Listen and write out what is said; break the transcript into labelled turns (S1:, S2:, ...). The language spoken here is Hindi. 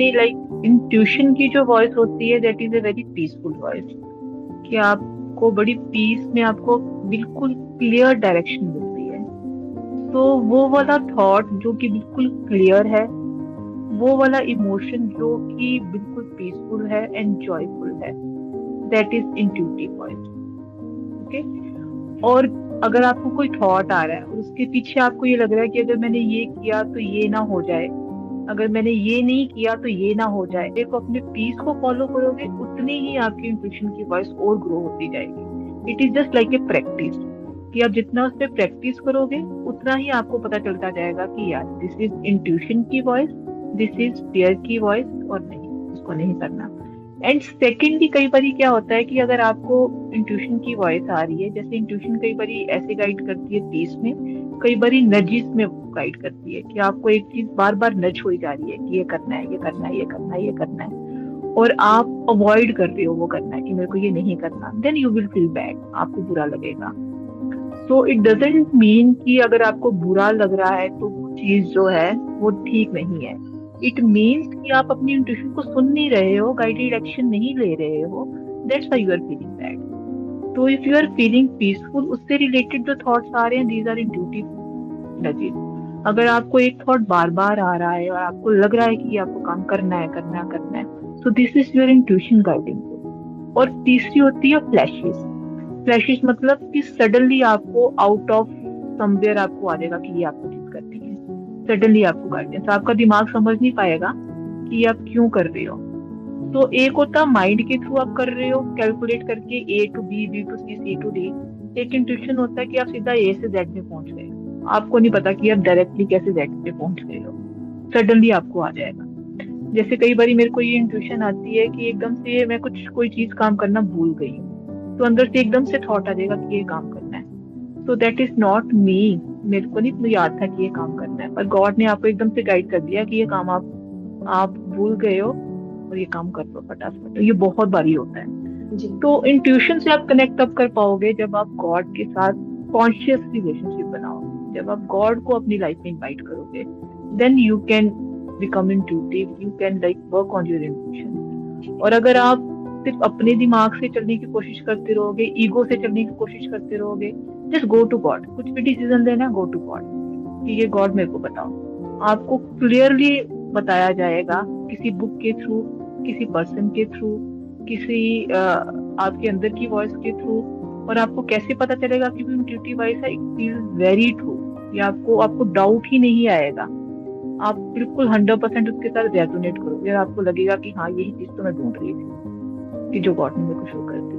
S1: अपनी लाइक इंट्यूशन की जो वॉइस होती है that is a very peaceful voice, कि आपको बड़ी पीस में आपको बिल्कुल क्लियर डायरेक्शन मिलती है। तो वो वाला थॉट जो कि बिल्कुल क्लियर है, वो वाला इमोशन जो कि बिल्कुल पीसफुल है एंड जॉयफुल है, that is intuitive voice. Okay. और अगर आपको कोई थॉट आ रहा है और उसके पीछे आपको ये लग रहा है कि अगर मैंने ये किया तो ये ना हो जाए, अगर मैंने ये नहीं किया तो ये ना हो जाए, देखो अपने पीस को फॉलो करोगे उतनी ही आपकी इंट्यूशन की वॉइस और ग्रो होती जाएगी। It is just like a practice, कि आप जितना उस पर प्रैक्टिस करोगे उतना ही आपको पता चलता जाएगा कि यार दिस इज इंट्यूशन की वॉइस, दिस इज फियर की वॉइस, और नहीं, इसको नहीं करना। एंड सेकेंडली कई बार क्या होता है कि अगर आपको इंट्यूशन की वॉइस आ रही है, जैसे इंट्यूशन कई बार ऐसे गाइड करती है पीस में, कई बार नजिस में गाइड करती है कि आपको एक चीज बार बार नज हो जा रही है कि ये करना है, ये करना है, ये करना है, ये करना है, और आप अवॉइड कर रहे हो वो करना है कि मेरे को ये नहीं करना, then you will feel bad, आपको बुरा लगेगा। सो इट डजेंट मीन कि अगर आपको बुरा लग रहा है तो वो चीज जो है वो ठीक नहीं है। इट मीन्स कि आप अपनी इंट्यूशन को सुन नहीं रहे हो, गाइडेड एक्शन नहीं ले रहे हो, that's why you are feeling bad. तो if you are feeling peaceful, उससे रिलेटेड जो थॉट्स आ रहे हैं दीज आर इंट्यूटिव नजेस। अगर आपको एक थॉट बार बार आ रहा है और आपको लग रहा है कि ये आपको काम करना है, करना है, करना है, तो this is your intuition guiding you. और तीसरी होती है फ्लैशेस। फ्लैशेस मतलब कि सडनली आपको आउट ऑफ समवेयर आपको आ जाएगा कि ये आपको चीज करनी है, सडनली आपको गाइडेंस, आपका दिमाग समझ नहीं पाएगा कि आप क्यों कर रहे हो। तो एक होता माइंड के थ्रू आप कर रहे हो कैलकुलेट करके A to B, B to C, C to D. एक इंट्यूशन होता है कि आप सीधा ए से जेड में पहुंच गए, आपको नहीं पता कि आप डायरेक्टली कैसे जेड पे पहुंच गए हो, सडनली आपको आ जाएगा। जैसे कई बार मेरे को ये इंट्यूशन आती है कि एकदम से मैं कुछ कोई चीज काम करना भूल गई हूँ, तो अंदर से एकदम से थॉट आ जाएगा कि ये काम करना है। तो दैट इज नॉट मी, मेरे को नहीं, मुझे याद था कि ये काम करना है, पर गॉड ने आपको एकदम से गाइड कर दिया कि ये काम आप भूल गए हो और ये काम कर दो फटाफट। तो ये बहुत बारी होता है।
S2: जी।
S1: तो इंट्यूशन से आप कनेक्ट अप कर पाओगे जब आप गॉड के साथ कॉन्शियस रिलेशनशिप बनाओगे, जब आप गॉड को अपनी लाइफ में इनवाइट करोगे, then you can become intuitive, you can like work on your intuition. और अगर आप सिर्फ अपने दिमाग से चलने की कोशिश करते रहोगे, ईगो से चलने की कोशिश करते रहोगे, जस्ट गो टू गॉड। कुछ भी डिसीजन लेना, गो टू गॉड कि ये गॉड मेरे को बताओ। आपको क्लियरली बताया जाएगा किसी बुक के थ्रू, किसी पर्सन के थ्रू, किसी आपके अंदर की वॉइस के थ्रू। और आपको कैसे पता चलेगा कि वो इंट्यूटिव वॉइस है? It feel very true. ये आपको डाउट ही नहीं आएगा, आप बिल्कुल 100% उसके साथ रेजोनेट करोगे, आपको लगेगा कि हाँ यही चीज तो मैं ढूंढ रही थी, कि जो गॉड ने मेरे को शो कर दी।